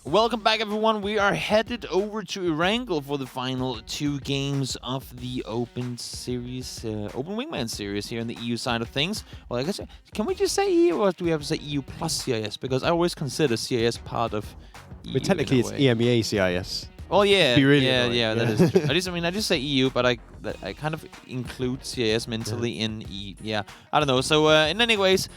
Welcome back, everyone. We are headed over to Erangel for the final 2 games of the Open Series, Open Wingman Series here on the EU side of things. Well, I guess, can we just say EU, or do we have to say EU plus CIS? Because I always consider CIS part of EU. But technically, it's EMEA CIS. Oh yeah, really yeah, that is true. I just say EU, but I kind of include CIS mentally in E. Yeah, I don't know. So, in any ways,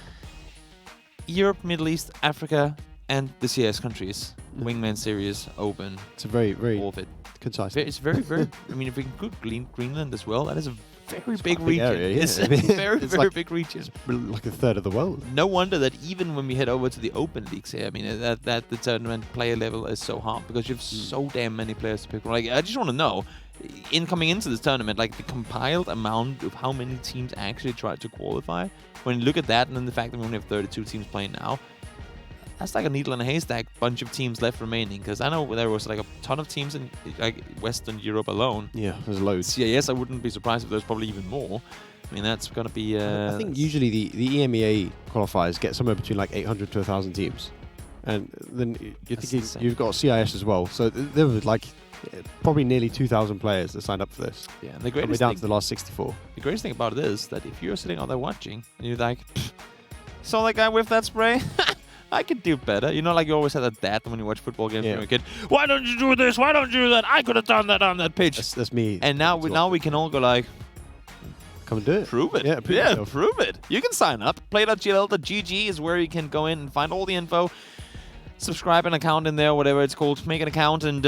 Europe, Middle East, Africa, and the CIS countries. Wingman Series Open. It's a very, very all of it. concise. It's very. I mean, if we include Greenland as well, that is a very big big region. area, yeah. It's a very, very big region. It's like a third of the world. No wonder that even when we head over to the Open leagues here, I mean, that the tournament player level is so hard because you have so damn many players to pick from. Like, I just want to know, coming into this tournament, like the compiled amount of how many teams actually tried to qualify. When you look at that, and then the fact that we only have 32 teams playing now. That's like a needle in a haystack bunch of teams left remaining, because I know there was like a ton of teams in like Western Europe alone. Yeah, there's loads. CIS, I wouldn't be surprised if there's probably even more. I mean, that's going to be... I think usually the EMEA qualifiers get somewhere between like 800 to 1,000 teams. And then you're thinking you've got CIS as well. So there was like probably nearly 2,000 players that signed up for this. Yeah, and the greatest down thing, to the last 64. The greatest thing about it is that if you're sitting out there watching, and you're like, saw that guy with that spray? I could do better. You know, like you always had that dad when you watch football games when you were a kid. Why don't you do this? Why don't you do that? I could have done that on that pitch. That's me. And now we can all go like, come and do it. Prove it. Yeah, prove it. You can sign up. Play.gl.gg is where you can go in and find all the info. Subscribe an account in there, whatever it's called. Make an account and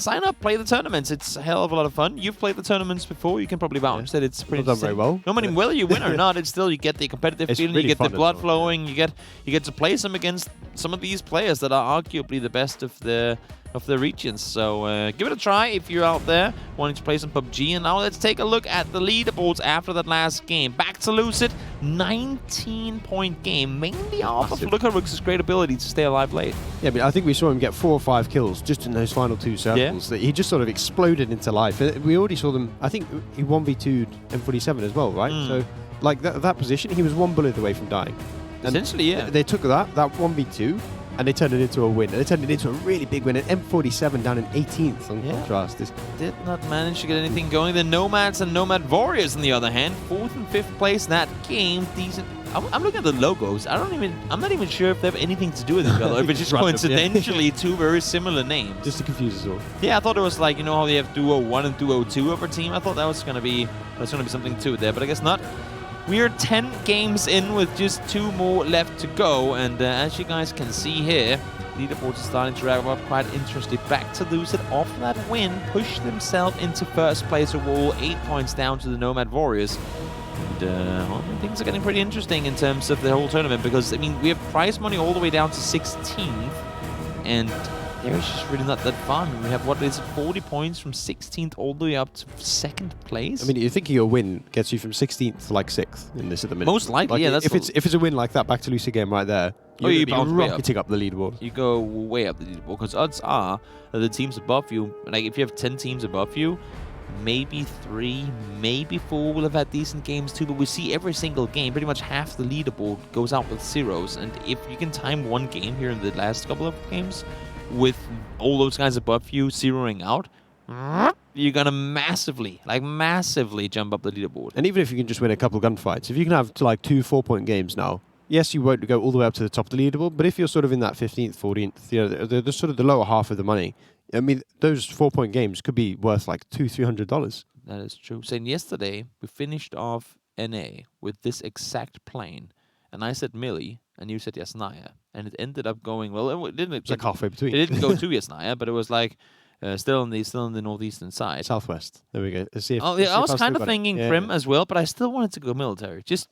sign up. Play the tournaments. It's a hell of a lot of fun. You've played the tournaments before. You can probably vouch that it's pretty. Done very well. No matter whether you win or not, it's still you get the competitive feeling. Really you get the blood well, flowing. You get to play some against some of these players that are arguably the best of the regions. So give it a try if you're out there wanting to play some PUBG. And now let's take a look at the leaderboards after that last game. Back to Lucid, 19-point game, mainly off of Lukaruk's great ability to stay alive late. Yeah, but I think we saw him get 4 or 5 kills just in those final 2 circles. That he just sort of exploded into life. We already saw them. I think he 1v2'd M47 as well, right? So like that position, he was 1 bullet away from dying. And essentially, yeah. They took that 1v2. And they turned it into a win. And they turned it into a really big win. And M47 down in 18th on contrast. Did not manage to get anything going. The Nomads and Nomad Warriors, on the other hand, 4th and 5th place in that game. Decent. I'm looking at the logos. I'm not even sure if they have anything to do with each other. If it's just coincidentally 2 very similar names. Just to confuse us all. Yeah, I thought it was like, you know how they have Duo 1 and Duo 2 of our team. I thought that was gonna be something to it there, but I guess not. We are 10 games in with just 2 more left to go, and as you guys can see here, leaderboards are starting to wrap up quite interesting. Back to Lucid off that win, pushed themselves into first place overall, 8 points down to the Nomad Warriors. And things are getting pretty interesting in terms of the whole tournament, because I mean we have prize money all the way down to 16th, and there's just really not that fun. We have, what is it, 40 points from 16th all the way up to 2nd place? I mean, you're thinking a win gets you from 16th to like 6th in this at the minute. Most likely, like, yeah. That's if it's a win like that, back to Lucid game right there, you're rocketing up the leaderboard. You go way up the leaderboard, because odds are that the teams above you, like if you have 10 teams above you, maybe 3, maybe 4 will have had decent games too, but we see every single game, pretty much half the leaderboard goes out with zeros, and if you can time one game here in the last couple of games, with all those guys above you zeroing out, you're gonna massively jump up the leaderboard. And even if you can just win a couple gunfights, if you can have like 2 4-point games now, yes, you won't go all the way up to the top of the leaderboard, but if you're sort of in that 15th, 14th, you know, the sort of the lower half of the money, I mean, those 4-point games could be worth like $200-300. That is true. Saying yesterday, we finished off NA with this exact plane, and I said Millie, and you said Yasnaya, and it ended up going well. It didn't. It's like halfway between. It didn't go to Yasnaya, but it was like still in the northeastern side. Southwest. There we go. Let's see if, I was kind of thinking Prim as well, but I still wanted to go military. Just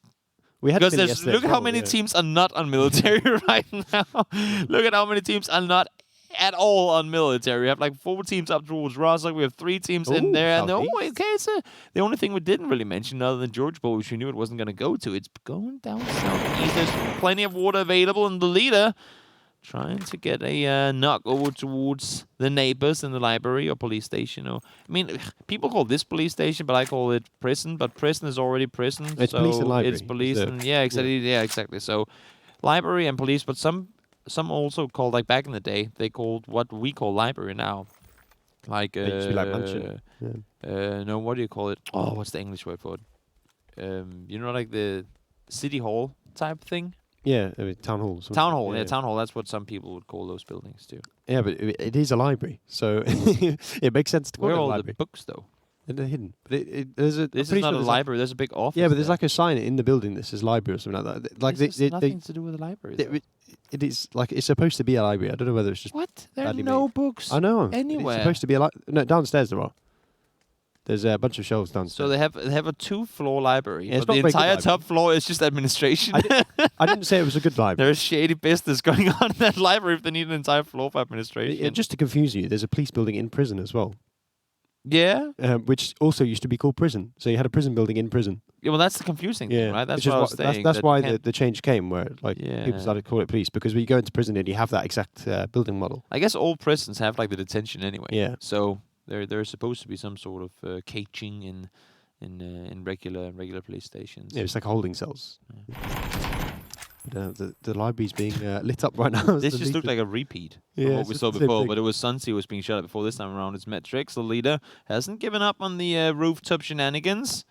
because look at how many teams are not on military right now. Look at how many teams are not at all on military. We have like 4 teams up towards Rostock. We have 3 teams in there. And the only thing we didn't really mention, other than George Bowl, which we knew it wasn't going to go to, it's going down southeast. There's plenty of water available, and the leader trying to get a knock over towards the neighbors in the library or police station. Or I mean, people call this police station, but I call it prison. But prison is already prison. It's police and library. It's police and exactly. So library and police, but some some also called, like back in the day, they called what we call library now. Like It used to be like mansion. Yeah. no, what do you call it? Oh, what's the English word for it? You know, like the city hall type thing. Yeah, I mean, town hall. Town hall, yeah, town hall. That's what some people would call those buildings too. Yeah, but it is a library, so it makes sense to call Where it are a all library. the books though? And they're hidden. But there's a. This I'm is not pretty a sure library. There's a big office. Yeah, but there's there. like a sign in the building that says library or something like that. Like This has nothing to do with the library. Though. it is like it's supposed to be a library. I don't know whether it's just What? There are badly no made. books. I know. Anywhere. It's supposed to be a no, downstairs there are. There's a bunch of shelves downstairs. So they have a 2-floor library, Yeah, it's but the not very good entire library. top floor is just administration. I didn't say it was a good library. There's shady business going on in that library if they need an entire floor for administration. Just to confuse you, there's a police building in prison as well, Yeah. which also used to be called prison. So you had a prison building in prison. Yeah, well, that's the confusing thing, right? That's which is what I was saying. That's that why you can't- the change came, where like people started to call it police, because when you go into prison and you have that exact building model. I guess all prisons have like the detention anyway. Yeah. So there's supposed to be some sort of caging in regular police stations. Yeah, it's like holding cells. But, the library's being lit up right now. This just looked like a repeat from Yeah, what it's we just saw the same before, thing. but it was Sunsi who was being shot at before. This time around, it's Metrix, the leader, hasn't given up on the rooftop shenanigans.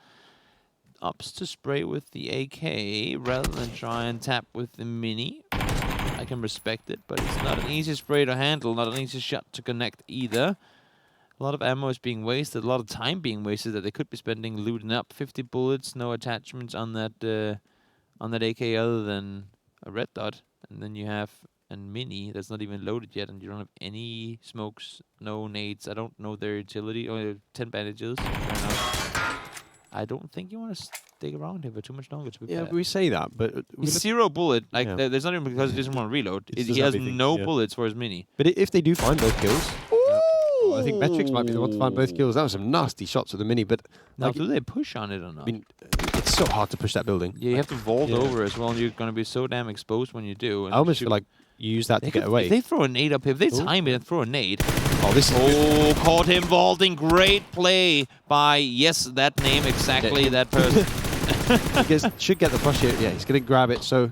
Ups to spray with the AK rather than try and tap with the Mini. I can respect it, but it's not an easy spray to handle, not an easy shot to connect either. A lot of ammo is being wasted, a lot of time being wasted that they could be spending looting up. 50 bullets, no attachments on that AK other than a red dot. And then you have a Mini that's not even loaded yet, and you don't have any smokes, no nades. I don't know their utility. Oh, 10 bandages. Fair enough. I don't think you want to stick around here for too much longer, to be fair. We say that, but He's 0 bullet. Like, Yeah. there's not even because he doesn't want to reload. It's He just has everything, no yeah. bullets for his Mini. But if they do find both kills, I think Metrix might be the one to find both kills. That was some nasty shots with the Mini, but Now, like, do they push on it or not? I mean, it's so hard to push that building. Yeah, you have to vault Yeah. over as well, and you're going to be so damn exposed when you do. And I almost feel like you use that to get away. If they throw a nade up here, if they Ooh. time it and throw a nade. Oh, this is good. Oh, caught him vaulting. Great play by, yes, that name exactly, Yeah. that person. Should get the push here. Yeah, he's going to grab it. So,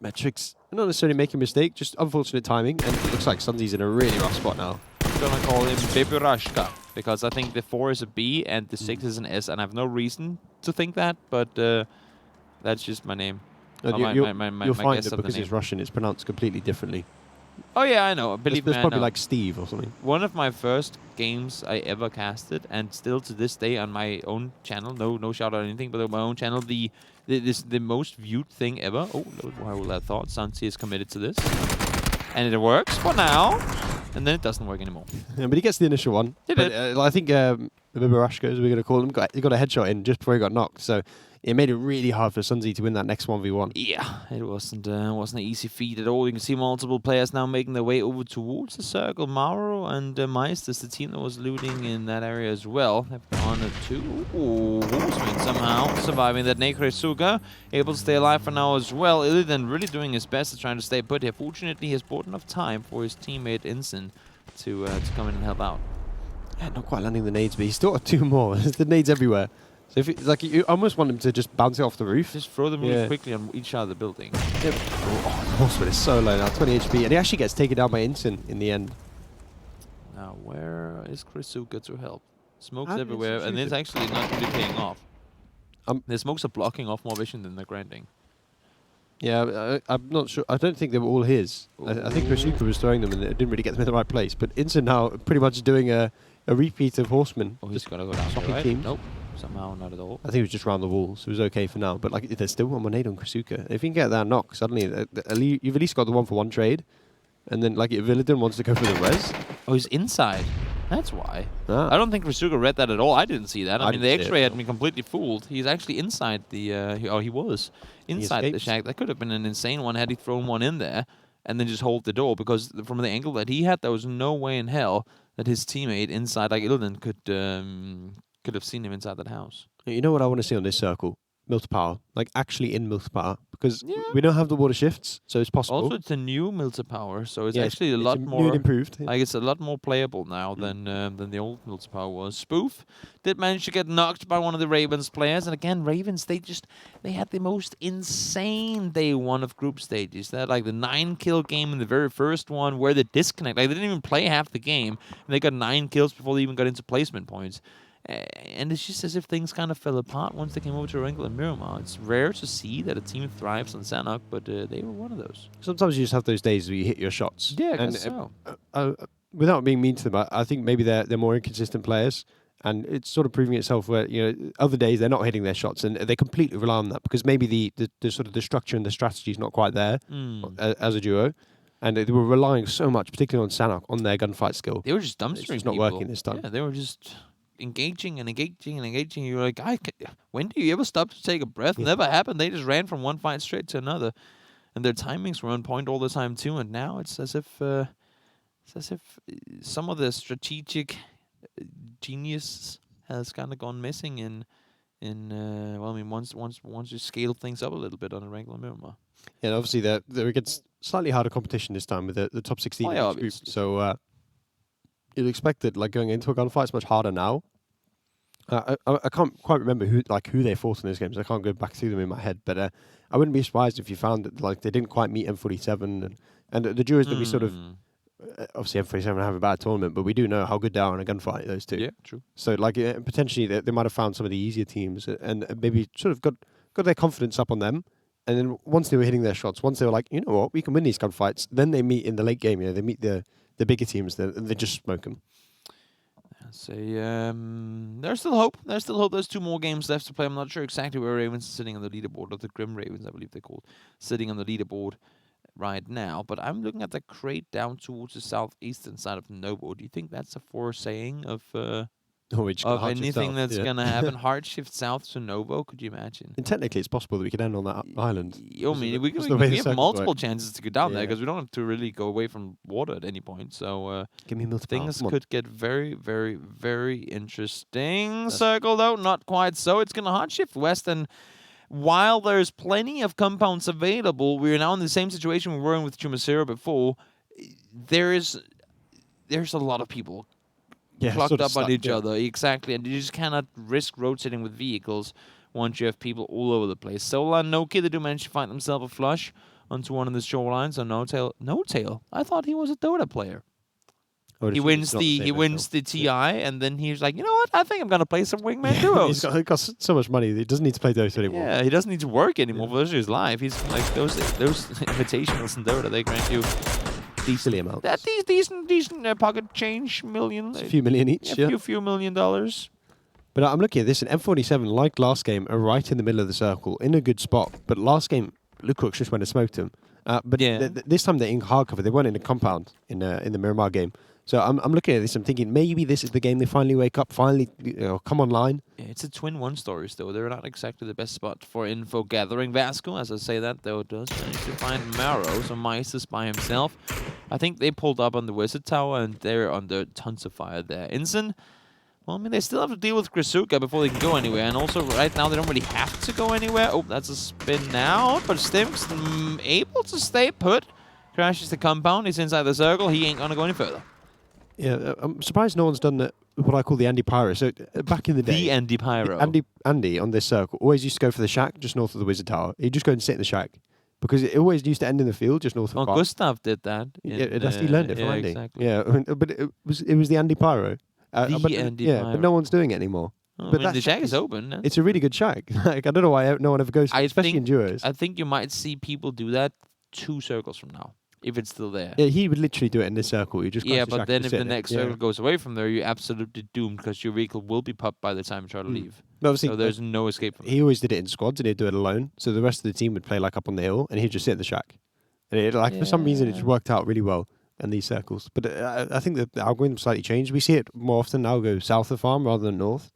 Metrix, not necessarily making a mistake, just unfortunate timing. And it looks like Sundi's in a really rough spot now. I'm going to call him Bebirashka, because I think the 4 is a B and the 6 is an S, and I have no reason to think that, but that's just my name. And Oh, you'll my find guess that of the because name. it's Russian, it's pronounced completely differently. Oh, yeah, I know. Believe There's me, I probably know. like Steve or something. One of my first games I ever casted, and still to this day on my own channel, no shout out or anything, but on my own channel, the most viewed thing ever. Oh, why would I thought Sansi is committed to this, and it works for now, and then it doesn't work anymore. Yeah, but he gets the initial one. He But, did. I think Bibarashka, as we're going to call him, he got a headshot in just before he got knocked. So it made it really hard for Sunzi to win that next 1v1. Yeah, it wasn't an easy feat at all. You can see multiple players now making their way over towards the circle. Mauro and Meisters, the team that was looting in that area as well, have gone to Horseman somehow surviving that Nekresuga, able to stay alive for now as well. Illidan really doing his best to trying to stay put here. Fortunately, he has bought enough time for his teammate Ensign to come in and help out. Yeah, not quite landing the nades, but he's still got 2 more. There's the nades everywhere. So if it's like you almost want him to just bounce it off the roof. Just throw them really Yeah. quickly on each side of the building. Yep. Oh, Horseman is so low now, 20 HP, and he actually gets taken down by Ensign in the end. Now, where is Krisuga to help? Smokes How did everywhere, and it's Krisuga- actually not really paying off. The smokes are blocking off more vision than they're grinding. Yeah, I'm not sure. I don't think they were all his. I think Krasuka was throwing them and it didn't really get them in the right place. But Ensign now pretty much doing a repeat of Horseman. Oh, he's gonna go down swapping there, right? teams. Nope, somehow not at all. I think it was just round the wall, so it was okay for now. But like, there's still one more nade on Krasuka. If you can get that knock, suddenly you've at least got the 1-for-1 trade. And then, like, if Illidan wants to go for the res, Oh, he's inside. That's why. ah, I don't think Krisuga read that at all. I didn't see that. I mean, didn't the see it, X-ray had no. me completely fooled. He's actually inside the. He was inside the escapes. shack. That could have been an insane one had he thrown one in there and then just hold the door, because from the angle that he had, there was no way in hell that his teammate inside, like Illidan, could have seen him inside that house. you know what I want to see on this circle? multipower, like actually in multipower, because Yeah. we don't have the water shifts, so it's possible. Also, it's a new multipower, so it's Yeah, actually a it's lot new more and improved. Yeah. like it's a lot more playable now than the old multipower was. Spoof did manage to get knocked by one of the Ravens players, and again, Ravens they had the most insane day one of group stages. They had like the 9-kill game in the very first one where they disconnect. Like they didn't even play half the game, and they got 9 kills before they even got into placement points. And it's just as if things kind of fell apart once they came over to Wrinkle and Miramar. It's rare to see that a team thrives on Sanok, but they were one of those. Sometimes you just have those days where you hit your shots. Yeah, I and guess so. Without being mean to them, I think maybe they're more inconsistent players, and it's sort of proving itself where other days they're not hitting their shots, and they completely rely on that because maybe the sort of the structure and the strategy is not quite there as a duo. And they were relying so much, particularly on Sanok, on their gunfight skill. They were just dumpstering It's just not people. working this time. Yeah, they were just engaging and engaging and engaging. You were like, when do you ever stop to take a breath? Yeah. Never happened. They just ran from one fight straight to another, and their timings were on point all the time too. And now it's as if some of the strategic genius has kind of gone missing in well, I mean, once you scale things up a little bit on a regular Miramar. Yeah, and obviously they're against slightly harder competition this time with the top 16 Oh, in yeah, each group. obviously. So you'd expect that like going into a gunfight it's much harder now. I can't quite remember who they fought in those games. I can't go back through them in my head, but I wouldn't be surprised if you found that like they didn't quite meet M47 and the duos that we sort of obviously M47 have a bad tournament, but we do know how good they are in a gunfight. Those two, Yeah, true. So like potentially they might have found some of the easier teams and maybe sort of got their confidence up on them. And then once they were hitting their shots, once they were like, you know what, we can win these gunfights, then they meet in the late game. They meet the bigger teams, and they just smoke them. So there's still hope. There's still hope. There's 2 more games left to play. I'm not sure exactly where Ravens are sitting on the leaderboard, or the Grim Ravens, I believe they're called, sitting on the leaderboard right now. But I'm looking at the crate down towards the southeastern side of Novo. Do you think that's a foresaying of anything that's going to happen? Hard shift south to Novo, could you imagine? And technically, it's possible that we could end on that island. I mean, we have multiple chances to go down there because we don't have to really go away from water at any point. So give me things could get very, very, very interesting. Circle, though, not quite so. It's going to hard shift west, and while there's plenty of compounds available, we're now in the same situation we were in with Chumacero before. There's a lot of people clogged up on each other. Exactly. And you just cannot risk rotating with vehicles once you have people all over the place. Solar and Noki, they do manage to find themselves a flush onto one of the shorelines. So No Tail. I thought he was a Dota player. He wins the TI, and then he's like, you know what? I think I'm gonna play some Wingman duos. He's got so much money that he doesn't need to play Dota anymore. Yeah, he doesn't need to work anymore for the rest of his life. He's like those invitationals in Dota. They grant you silly amounts. Decent pocket change, millions. It's a few million each. A few $1 million. But I'm looking at this, and M47, like last game, are right in the middle of the circle, in a good spot. But last game, Luke just went and smoked him. But this time they're in hardcover. They weren't in a compound in the Miramar game. So I'm looking at this. I'm thinking maybe this is the game they finally wake up, finally come online. Yeah, it's a twin one stories though. They're not exactly the best spot for info gathering. Vasco, as I say that though, does manage to find Marrow. So Mice is by himself. I think they pulled up on the Wizard Tower and they're under tons of fire there. Ensign, well, I mean, they still have to deal with Krisuka before they can go anywhere. And also, right now, they don't really have to go anywhere. Oh, that's a spin now. But Stim's able to stay put. Crashes the compound. He's inside the circle. He ain't going to go any further. Yeah, I'm surprised no one's done what I call the Andy Pyro. So back in the day, the Andy Pyro. Andy on this circle always used to go for the shack just north of the Wizard Tower. He'd just go and sit in the shack because it always used to end in the field just north of. Well, Gustav did that. He learned it from Andy. Exactly. Yeah, but it was the Andy Pyro. Andy Pyro. But no one's doing it anymore. Oh, but I mean, the shack is open. It's a really good shack. Like I don't know why no one ever goes, especially in duos. I think you might see people do that 2 circles from now. If it's still there. Yeah, he would literally do it in this circle. You just but then if the next circle goes away from there, you're absolutely doomed because your vehicle will be popped by the time you try to leave. No, so there's no escape from it. He always did it in squads and he'd do it alone. So the rest of the team would play like up on the hill and he'd just sit in the shack. And for some reason it just worked out really well in these circles. But I think that the algorithm slightly changed. We see it more often now go south of farm rather than north.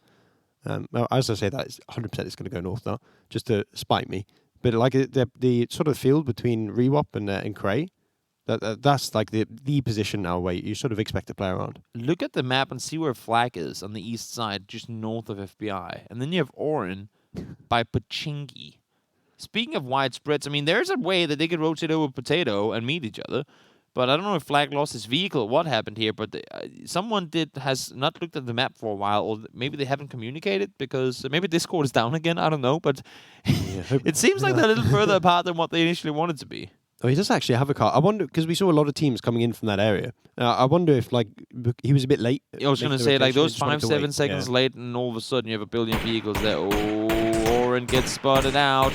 As I say that, it's 100% it's going to go north now, just to spite me. But like the sort of field between Rewop and Cray, that's like the position now where you sort of expect to play around. Look at the map and see where Flag is on the east side, just north of FBI. And then you have Orin by Pachingi. Speaking of wide spreads, I mean, there's a way that they could rotate over Potato and meet each other. But I don't know if Flag lost his vehicle, what happened here, but someone has not looked at the map for a while, or maybe they haven't communicated, because maybe Discord is down again, I don't know, but it seems like they're a little further apart than what they initially wanted to be. Oh, he does actually have a car. I wonder, because we saw a lot of teams coming in from that area. I wonder if, like, he was a bit late. I was going to say, like, those 5-7 seconds late, and all of a sudden you have a billion vehicles there. Oh, Oren gets spotted out.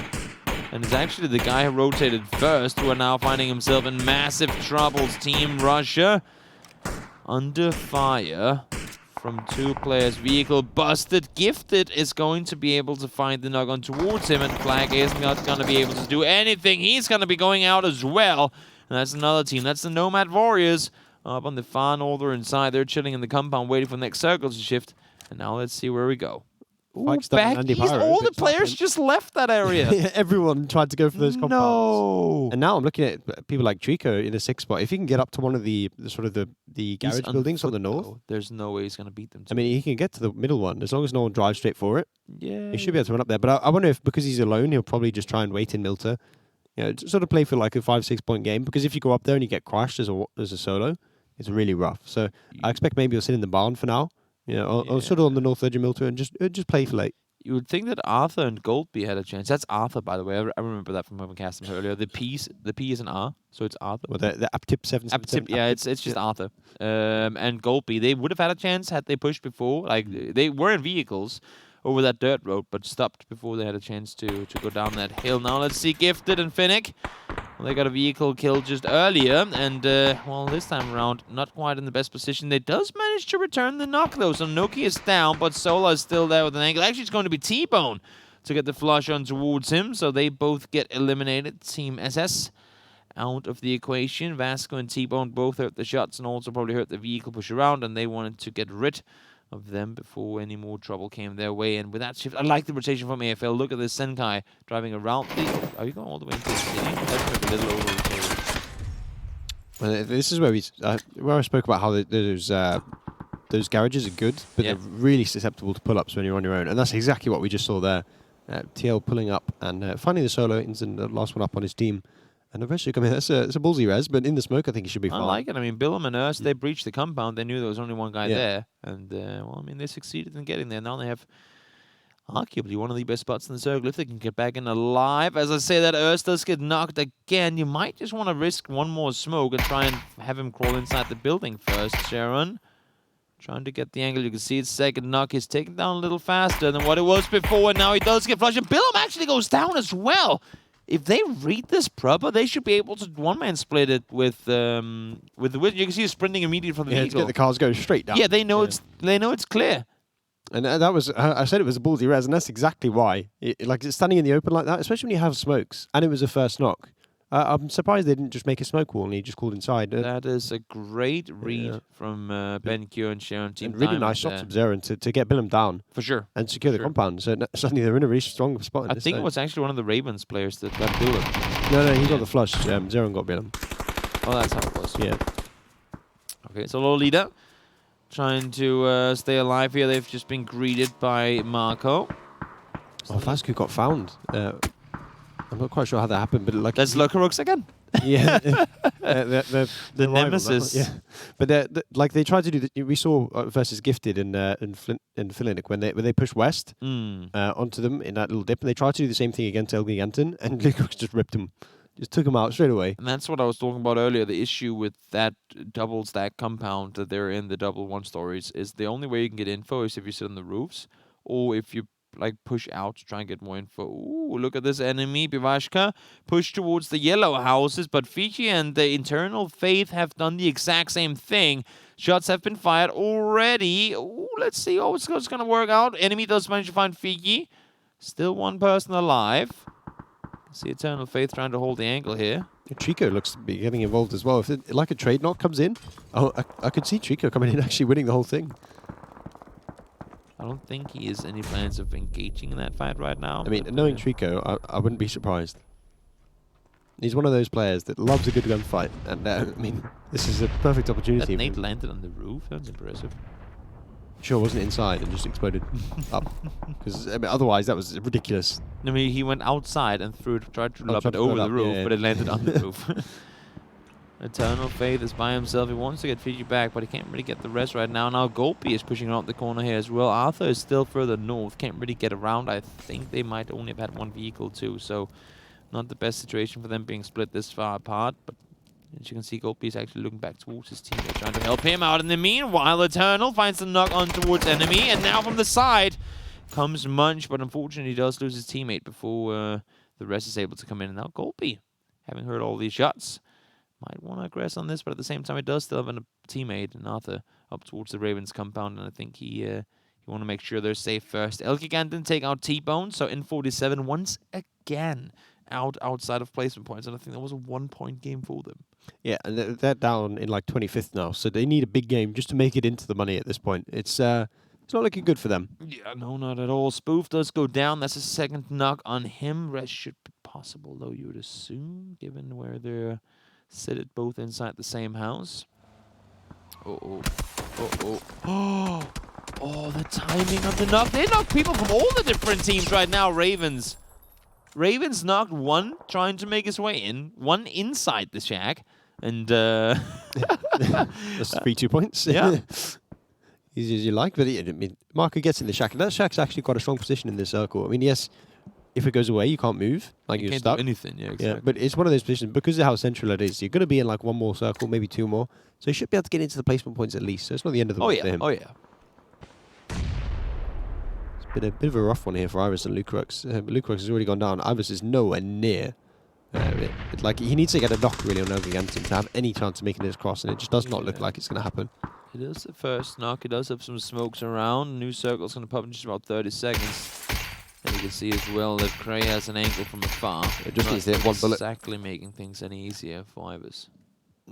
And it's actually the guy who rotated first who are now finding himself in massive troubles. Team Russia under fire from 2 players. Vehicle busted. Gifted is going to be able to find the knock-on towards him, and Flag is not going to be able to do anything. He's going to be going out as well. And that's another team. That's the Nomad Warriors up on the far northern side. They're chilling in the compound waiting for the next circle to shift. And now let's see where we go. Ooh, back east, all the players just left that area. Everyone tried to go for those compounds. No. And now I'm looking at people like Trico in a 6 spot. If he can get up to one of the garage buildings on the north, there's no way he's going to beat them. I mean, he can get to the middle one as long as no one drives straight for it. Yeah, he should be able to run up there. But I wonder if, because he's alone, he'll probably just try and wait in Milta. You know, sort of play for like a 5-6 point game. Because if you go up there and you get crashed as a solo, it's really rough. So I expect maybe he'll sit in the barn for now. Or sort of on the north edge of Milta and just play for late. You would think that Arthur and Goldby had a chance. That's Arthur, by the way. I remember that from having cast him earlier. The P is an R, so it's Arthur. Well, the Aptip 777. Yeah, it's just Arthur. And Goldby, they would have had a chance had they pushed before. Like, they were in vehicles over that dirt road, but stopped before they had a chance to go down that hill. Now let's see Gifted and Finnick. Well, they got a vehicle killed just earlier, and, well, this time around, not quite in the best position. They does manage to return the knock, though, so Noki is down, but Sola is still there with an angle. Actually, it's going to be T-Bone to get the flush on towards him, so they both get eliminated. Team SS out of the equation. Vasco and T-Bone both hurt the shots and also probably hurt the vehicle push around, and they wanted to get rid of them before any more trouble came their way. And with that shift, I like the rotation from AFL. Look at this Senkai driving around the... Are you going all the way into the city? That's a little over. Well, this is where I spoke about how those garages are good, but they're really susceptible to pull-ups when you're on your own. And that's exactly what we just saw there. TL pulling up and finding the solo, and the last one up on his team. And eventually, I mean, it's a ballsy res, but in the smoke, I think he should be fine. I like it. I mean, Billum and Urs, they breached the compound. They knew there was only one guy there. And, well, I mean, they succeeded in getting there. Now they have arguably one of the best spots in the circle if they can get back in alive. As I say that, Urs does get knocked again. You might just want to risk one more smoke and try and have him crawl inside the building first, Sharon. Trying to get the angle. You can see his second knock. He's taken down a little faster than what it was before, and now he does get flushed. And Billum actually goes down as well. If they read this proper, they should be able to one-man split it with the width. You can see he's sprinting immediately from the vehicle. To get the cars going straight down. Yeah, they know it's clear. And that was, I said it was a ballsy res, and that's exactly why. Like, standing in the open like that, especially when you have smokes, and it was a first knock. I'm surprised they didn't just make a smoke wall and he just called inside. That is a great read from Ben Q and Sharon Team. And really nice shots of Zeren to get Billum down. For sure. And secure the compound. So suddenly they're in a really strong spot. I think it was actually one of the Ravens players that got Billum. No, he got the flush. Zeren got Billum. Oh, that's how it was. Yeah. Okay, so Lolita trying to stay alive here. They've just been greeted by Marco. Oh, Vasco got found. I'm not quite sure how that happened, but like there's Locarux again. Yeah, the nemesis. Yeah, but like they tried to do. We saw versus Gifted in Finnick when they pushed west onto them in that little dip, and they tried to do the same thing against El Giganten, and Locarux just ripped him, just took him out straight away. And that's what I was talking about earlier. The issue with that double stack compound that they're in, the double one stories, is the only way you can get info is if you sit on the roofs or if you like push out to try and get more info. Ooh, look at this enemy. Bivashka push towards the yellow houses, but Fiji and the Internal Faith have done the exact same thing. Shots have been fired already. Ooh, let's see how it's going to work out. Enemy does manage to find Fiji. Still one person alive. See Eternal Faith trying to hold the angle here. Trico looks to be getting involved as well. If like a trade knock comes in, I could see Trico coming in actually winning the whole thing. I don't think he has any plans of engaging in that fight right now. I mean, knowing Trico, I wouldn't be surprised. He's one of those players that loves a good gunfight, and I mean, this is a perfect opportunity. That nade landed on the roof. That's impressive. Sure wasn't inside and just exploded up. Because I mean, otherwise that was ridiculous. I mean, he went outside and tried to lob tried it to throw over it the up, roof, yeah. but it landed on the roof. Eternal Faith is by himself. He wants to get Fiji back, but he can't really get the rest right now. Now Golpi is pushing around the corner here as well. Arthur is still further north. Can't really get around. I think they might only have had one vehicle too, so not the best situation for them being split this far apart. But as you can see, Golpi is actually looking back towards his teammate, trying to help him out. In the meanwhile, Eternal finds the knock on towards enemy, and now from the side comes Munch, but unfortunately he does lose his teammate before the rest is able to come in. And now Golpi, having heard all these shots, might want to aggress on this, but at the same time, it does still have a teammate, and Arthur, up towards the Ravens compound, and I think he want to make sure they're safe first. El Gigant take out T-Bone, so in 47 once again outside of placement points, and I think that was a 1-point game for them. Yeah, and they're down in like 25th now, so they need a big game just to make it into the money at this point. It's not looking good for them. Yeah, no, not at all. Spoof does go down. That's a second knock on him. Rest should be possible, though, you would assume, given where they're seated both inside the same house. Oh, the timing of the knock. They knock people from all the different teams right now, Ravens. Ravens knocked one trying to make his way in, one inside the shack, and That's 3-2 points. Yeah. Easy as you like, but I mean, Marco gets in the shack, and that shack's actually got a strong position in this circle. I mean, yes, if it goes away, you can't move, like you're can't stuck. do anything. Yeah, exactly. Yeah, but it's one of those positions, because of how central it is, you're going to be in like one more circle, maybe two more, so you should be able to get into the placement points at least, so it's not the end of the world for him. Oh, yeah. It's been a bit of a rough one here for Iris and Lucrux. Lucrux has already gone down. Iris is nowhere near. Like, he needs to get a knock really on Elgiganten to have any chance of making this cross, and it just does not look like it's going to happen. It is the first knock. It does have some smokes around. New circle's going to pop in just about 30 seconds. And you can see as well that Cray has an angle from afar. It just needs to hit one bullet. Exactly making things any easier for Ivers.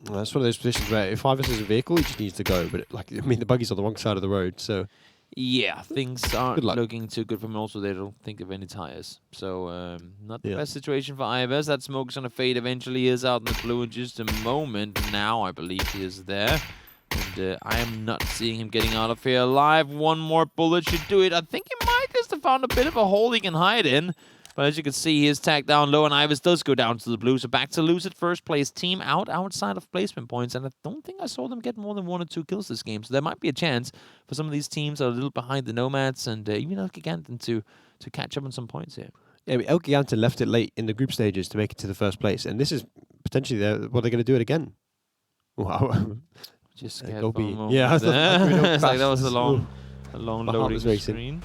Well, that's one of those positions where if Ivers is a vehicle, he just needs to go. But, I mean, the buggy's on the wrong side of the road, so... Yeah, things aren't looking too good for him. Also, they don't think of any tires. So, not the best situation for Ivers. That smoke's going to fade eventually. He is out in the blue in just a moment. Now, I believe he is there. And I am not seeing him getting out of here alive. One more bullet should do it. I think he might just have found a bit of a hole he can hide in. But as you can see, he is tagged down low, and Ivers does go down to the blue. So back to lose at first place team outside of placement points. And I don't think I saw them get more than 1 or 2 kills this game. So there might be a chance for some of these teams that are a little behind the Nomads and even El Giganten to catch up on some points here. Yeah, I mean, El Giganten left it late in the group stages to make it to the first place. And this is potentially what they're going to do it again. Wow. Just scared for a moment yeah, I there. It's like that was a long loading screen.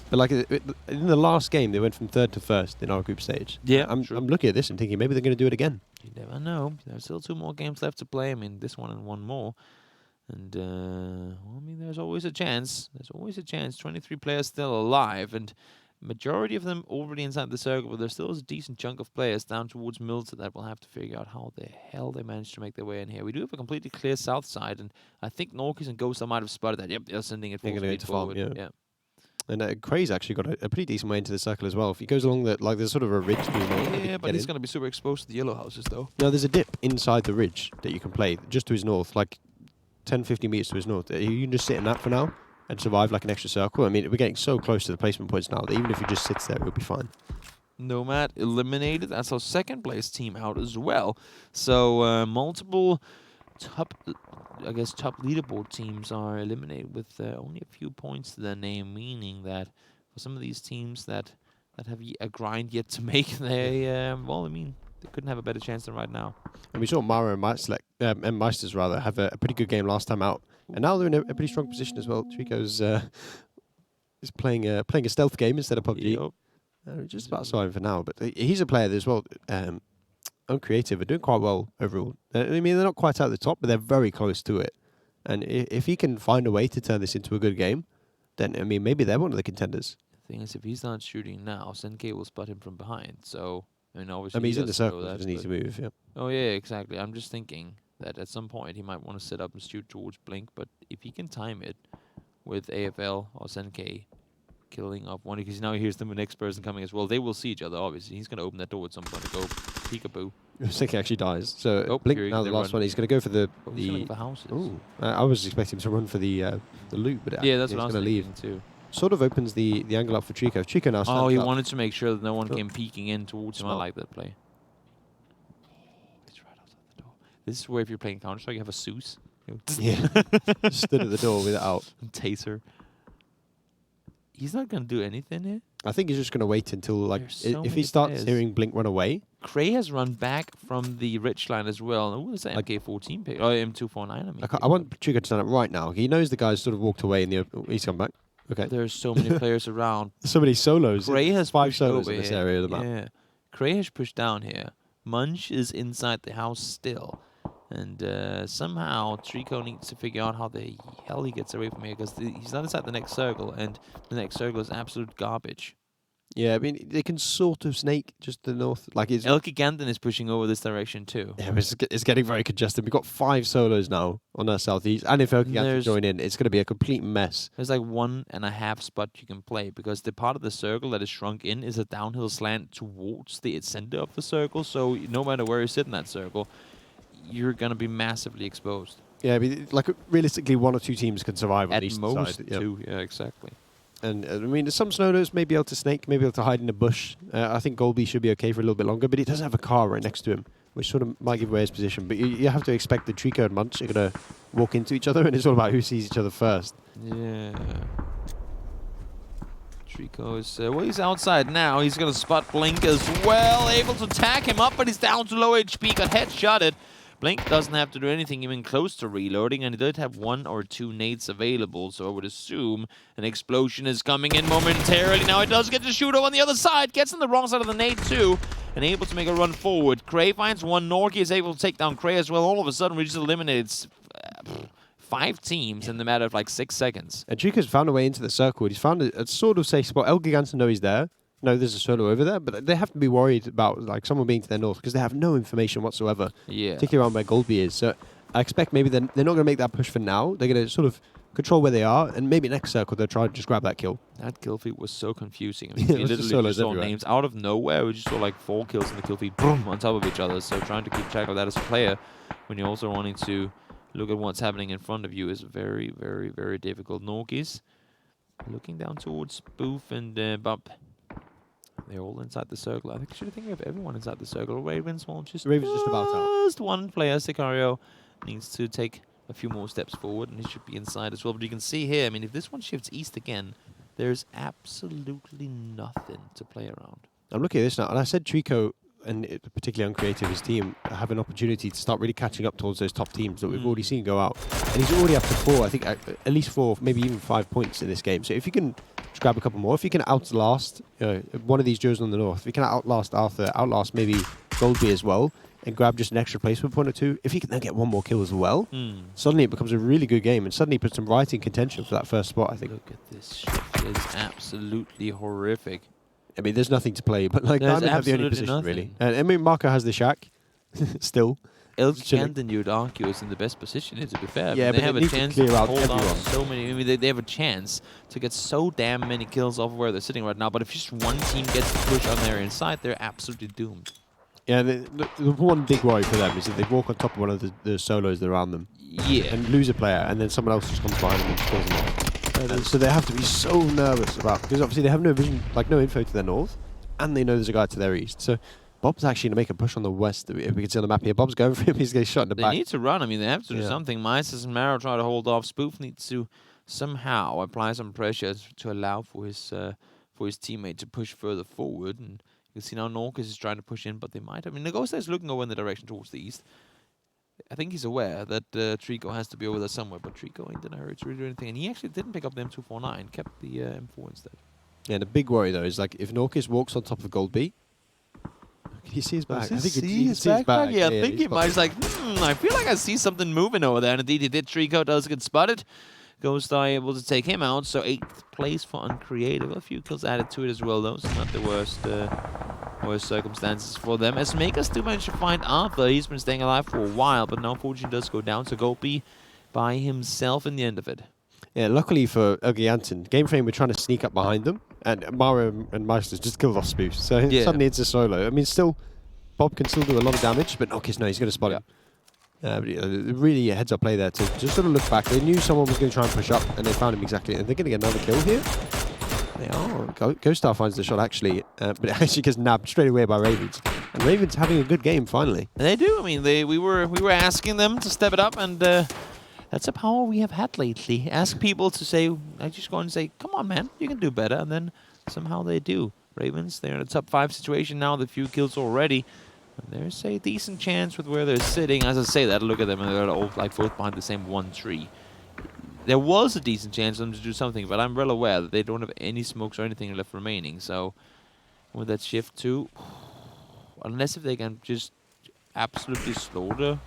But like in the last game, they went from 3rd to 1st in our group stage. Yeah, I'm looking at this and thinking maybe they're going to do it again. You never know. There's still 2 more games left to play. I mean, this one and 1 more. And, well, I mean, there's always a chance. There's always a chance. 23 players still alive, and majority of them already inside the circle, but there still is a decent chunk of players down towards Milton that will have to figure out how the hell they managed to make their way in here. We do have a completely clear south side, and I think Norkis and Ghost might have spotted that. Yep, they're sending it full speed forward. Yeah. And Cray's actually got a pretty decent way into the circle as well. If he goes along there's sort of a ridge. Yeah, but he's going to be super exposed to the yellow houses, though. No, there's a dip inside the ridge that you can play just to his north, like 10, 50 meters to his north. You can just sit in that for now and survive like an extra circle. I mean, we're getting so close to the placement points now that even if he just sits there, he'll be fine. Nomad eliminated. That's our second place team out as well. So multiple top leaderboard teams are eliminated with only a few points to their name, meaning that for some of these teams that have a grind yet to make, they they couldn't have a better chance than right now. And we saw Mara and Meisters rather have a pretty good game last time out, and now they're in a pretty strong position as well. Trico's is playing a stealth game instead of PUBG. Yep. Just about sorry for now, but he's a player that as well. Uncreative are doing quite well overall. I mean, they're not quite at the top, but they're very close to it. And if he can find a way to turn this into a good game, then, I mean, maybe they're one of the contenders. The thing is, if he's not shooting now, Senke will spot him from behind. So, I mean, obviously, he's in the circle, he doesn't need to move, yeah. Oh, yeah, exactly. I'm just thinking that at some point he might want to set up and shoot towards Blink, but if he can time it with AFL or Senke, killing off one because now he hears the next person coming as well. They will see each other, obviously. He's going to open that door at some point to go peekaboo. Siki actually dies. So Blink now the last one. He's going to go for the he's gonna go for houses. Ooh, I was expecting him to run for the loot, but yeah, that's what I was going to leave too. Sort of opens the angle up for Trico. Trico now stands Oh, he up. wanted to make sure that no one came peeking in towards him. I like that play. He's right outside the door. This is where if you're playing Counter-Strike, you have a Zeus. Yeah, stood at the door with it out. Taser. He's not going to do anything here. I think he's just going to wait until, like, So if he starts hearing Blink run away. Cray has run back from the ridge line as well. Who was that? Like, MK14 pick? Oh, M249. I mean, I want Trico to stand up right now. He knows the guys sort of walked away in the open. He's come back. Okay. There's so many players around. So many solos. Cray has 5 pushed solos over in this here. area of the map. Yeah. Cray has pushed down here. Munch is inside the house still. And somehow Trico needs to figure out how the hell he gets away from here because he's not inside the next circle, and the next circle is absolute garbage. Yeah, I mean, they can sort of snake just the north. Like it's El Giganten is pushing over this direction too. Yeah, it's getting very congested. We've got 5 solos now on our southeast, and if El Giganten join in, it's going to be a complete mess. There's like 1.5 spot you can play because the part of the circle that is shrunk in is a downhill slant towards the center of the circle. So no matter where you sit in that circle, you're going to be massively exposed. Yeah, I mean, like realistically, 1 or 2 teams can survive on at the east most side. 2. Yeah, exactly. And I mean, some solos may be able to snake, maybe able to hide in a bush. I think Golby should be okay for a little bit longer, but he does have a car right next to him, which sort of might give away his position. But you have to expect that Trico and Munch are going to walk into each other, and it's all about who sees each other first. Yeah. Trico is, well, he's outside now. He's going to spot Blink as well. Able to tag him up, but he's down to low HP. Got headshotted. Blink doesn't have to do anything even close to reloading, and he did have 1 or 2 nades available, so I would assume an explosion is coming in momentarily. Now he does get to shoot on the other side, gets on the wrong side of the nade too, and able to make a run forward. Cray finds one. Norky is able to take down Cray as well. All of a sudden, we just eliminated 5 teams in the matter of like 6 seconds. And Trico's found a way into the circle. He's found a sort of safe spot. El Giganten know he's there. No, there's a solo over there, but they have to be worried about like someone being to their north because they have no information whatsoever. Yeah. Particularly around where Goldby is. So I expect maybe they're not going to make that push for now. They're going to sort of control where they are, and maybe next circle they'll try to just grab that kill. That kill feed was so confusing. I mean, we literally just saw names out of nowhere. We just saw like 4 kills in the kill feed, boom, on top of each other. So trying to keep track of that as a player when you're also wanting to look at what's happening in front of you is very, very, very difficult. Norkis looking down towards Booth and Bump. They're all inside the circle. I think we have everyone inside the circle. Ravens will just about out. Just one player, Sicario, needs to take a few more steps forward, and he should be inside as well. But you can see here, I mean, if this one shifts east again, there's absolutely nothing to play around. I'm looking at this now, and I said Trico, and particularly Uncreative, his team, have an opportunity to start really catching up towards those top teams that we've already seen go out. And he's already up to 4, I think, at least 4, maybe even 5 points in this game. So if you can just grab a couple more, if you can outlast one of these duos on the north, if you can outlast Arthur, outlast maybe Goldby as well, and grab just an extra placement point or 2, if you can then get 1 more kill as well, suddenly it becomes a really good game, and suddenly puts them right in contention for that first spot, I think. Look at this shift. It's absolutely horrific. I mean, there's nothing to play, but like Diamond have the only position, really. And I mean, Marco has the shack, still. El Giganten, you'd argue, is in the best position here, to be fair. Yeah, I mean, but they have a chance to hold on so many. I mean, they have a chance to get so damn many kills off where they're sitting right now. But if just one team gets to push on their inside, they're absolutely doomed. Yeah, the one big worry for them is that they walk on top of one of the solos that are around them. Yeah. And lose a player, and then someone else just comes behind them and kills them off. So they have to be so nervous about, because obviously they have no vision, like no info to their north, and they know there's a guy to their east. So Bob's actually going to make a push on the west. If we can see on the map here, Bob's going for him. He's getting shot in the back. They need to run. I mean, they have to do something. Mysis and Marrow try to hold off. Spoof needs to somehow apply some pressure to allow for his teammate to push further forward. And you can see now Norcus is trying to push in, but they might. I mean, Nagosta is looking over in the direction towards the east. I think he's aware that Trico has to be over there somewhere, but Trico ain't in a hurry to really do anything. And he actually didn't pick up the M249, kept the M4 instead. Yeah, the big worry, though, is like if Norcus walks on top of Goldby, can you see his back? I think you see his back. Yeah, I think he might. He's like, I feel like I see something moving over there. And indeed, he did. Trico does get spotted. Ghostai able to take him out. So 8th place for Uncreative. A few kills added to it as well, though. So not the worst circumstances for them. As Makers do manage to find Arthur. He's been staying alive for a while, but now fortune does go down. So Goldby by himself in the end of it. Yeah, luckily for Giganten, Game Frame were trying to sneak up behind them, and Mario and Meisters just killed off Spoof. So suddenly it's a solo. I mean, still, Bob can still do a lot of damage, but Nokis, no, he's going to spot him. But, really a heads-up play there to just sort of look back. They knew someone was going to try and push up, and they found him exactly. And they're going to get another kill here. They are. Ghost Star finds the shot, actually, but it actually gets nabbed straight away by Ravens. And Ravens having a good game, finally. And they do. I mean, we were asking them to step it up, and that's a power we have had lately. Ask people to say, I just go and say, come on, man, you can do better. And then somehow they do. Ravens, they're in a top 5 situation now, the few kills already. And there's a decent chance with where they're sitting. As I say that, look at them, and they're all like both behind the same one tree. There was a decent chance for them to do something, but I'm well aware that they don't have any smokes or anything left remaining. So with that shift too, unless if they can just absolutely slaughter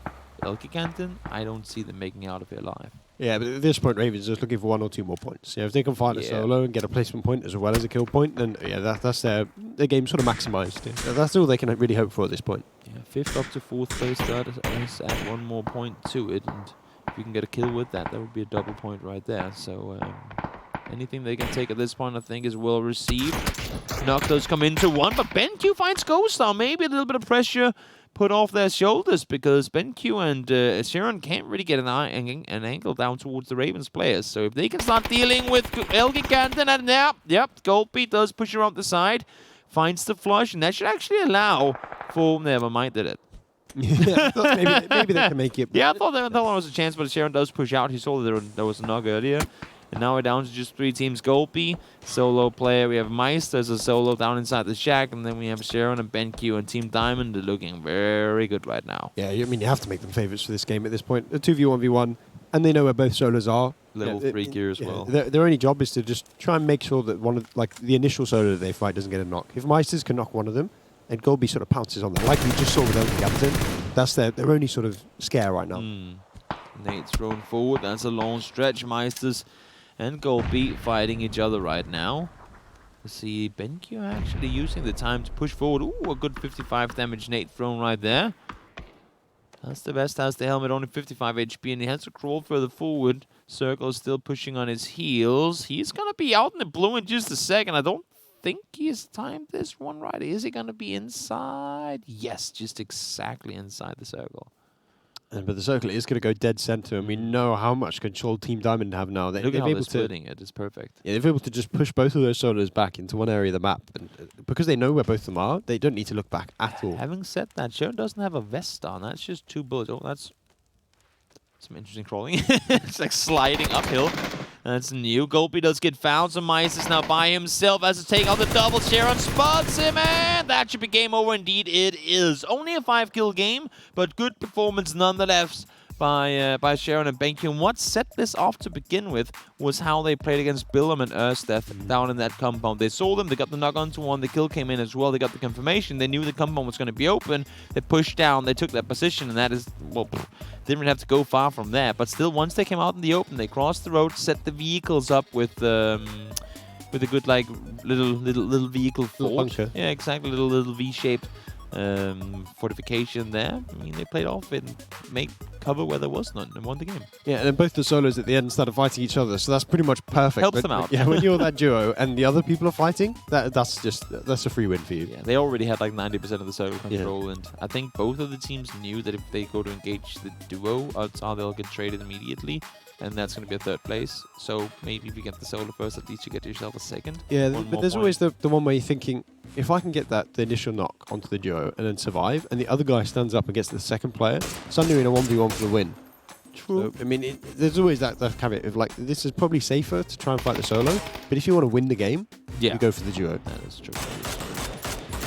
El Giganten, I don't see them making out of here alive. Yeah, but at this point, Ravens are just looking for 1 or 2 more points. Yeah, if they can find a solo and get a placement point as well as a kill point, then yeah, that's their game sort of maximized. Yeah. That's all they can really hope for at this point. Yeah, 5th up to 4th place, that is add 1 more point to it, and if you can get a kill with that, that would be a double point right there. So anything they can take at this point, I think, is well received. Knock does come into 1, but BenQ finds Ghost Star. Maybe a little bit of pressure put off their shoulders, because BenQ and Sharon can't really get an angle down towards the Ravens players. So if they can start dealing with El Giganten, and Goldbeat does push around the side, finds the flush, and that should actually allow for... Never mind, did it? Yeah, maybe they can make it. Yeah, I thought there was a chance, but Sharon does push out. He saw that there was a knock earlier. And now we're down to just 3 teams. Goldby, solo player. We have Meister as a solo down inside the shack. And then we have Sharon and BenQ and Team Diamond. They're looking very good right now. Yeah, I mean, you have to make them favorites for this game at this point. A 2v1v1, and they know where both solos are. Level 3 gear as well. Their only job is to just try and make sure that one of the initial solo that they fight doesn't get a knock. If Meisters can knock one of them, and Goldby sort of pounces on them, like we just saw with El Giganten, that's their only sort of scare right now. Nate's thrown forward. That's a long stretch. Meisters and Goldby fighting each other right now. Let's see, BenQ actually using the time to push forward. Ooh, a good 55 damage Nate thrown right there. That's the best. Has the helmet, only 55 HP, and he has to crawl further forward. Circle is still pushing on his heels. He's going to be out in the blue in just a second. I don't think he has timed this one right. Is he going to be inside? Yes, just exactly inside the circle. But the circle is going to go dead center, and we know how much control Team Diamond have now. Look at how they're splitting it. It's perfect. Yeah, they're able to just push both of those solos back into one area of the map. And because they know where both of them are, they don't need to look back at all. Having said that, Sharon doesn't have a vest on. That's just 2 bullets. Oh, that's some interesting crawling. It's like sliding uphill. That's new. Goldby does get found. So Mice is now by himself as to take out the double. Sharon spots him, and that should be game over. Indeed, it is. Only a 5-kill game, but good performance nonetheless by Sharon and BenQ. And what set this off to begin with was how they played against Billum and Ersteth down in that compound. They saw them, they got the knock onto one, the kill came in as well, they got the confirmation, they knew the compound was going to be open, they pushed down, they took that position, and that is, well, didn't really have to go far from there. But still, once they came out in the open, they crossed the road, set the vehicles up with a good, like, little vehicle fort. Yeah, exactly, little V-shaped fortification there. I mean, they played off and made cover where there was none and won the game. Yeah, and then both the solos at the end started fighting each other, so that's pretty much perfect. Helps them out. Yeah, when you're that duo and the other people are fighting, that's a free win for you. Yeah, they already had like 90% of the solo control, and I think both of the teams knew that if they go to engage the duo, odds are they'll get traded immediately. And that's going to be a 3rd place. So maybe if you get the solo first, at least you get yourself a 2nd. Yeah, but there's always the one where you're thinking, if I can get the initial knock onto the duo and then survive, and the other guy stands up and gets the 2nd player, suddenly you're in a 1v1 for the win. True. So, I mean, there's always that caveat of like, this is probably safer to try and fight the solo, but if you want to win the game, you go for the duo. That is true.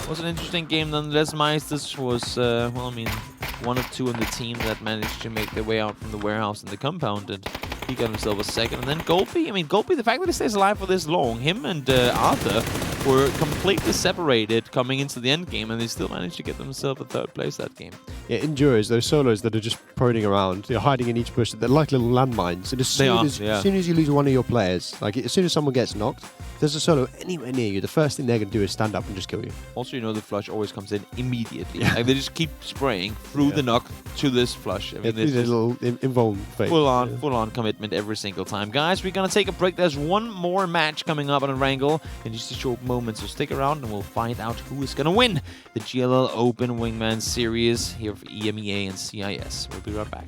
It was an interesting game nonetheless. Meisters was, well, I mean, 1 of 2 on the team that managed to make their way out from the warehouse in the compound, and he got himself a 2nd. And then Goldby, I mean, Goldby, the fact that he stays alive for this long, him and Arthur were completely separated coming into the end game, and they still managed to get themselves a third place that game. Yeah, endurers, those solos that are just proning around, they're hiding in each bush. They're like little landmines. And as soon as you lose one of your players, like as soon as someone gets knocked, if there's a solo anywhere near you, the first thing they're going to do is stand up and just kill you. Also, the flush always comes in immediately. Like they just keep spraying through the knock to this flush. I mean, it's a little involved phase. Full on commitment every single time. Guys, we're going to take a break. There's one more match coming up on a Wrangle in just a short moment, so stick around and we'll find out who is going to win the GLL Open Wingman Series here for EMEA and CIS. We'll be right back.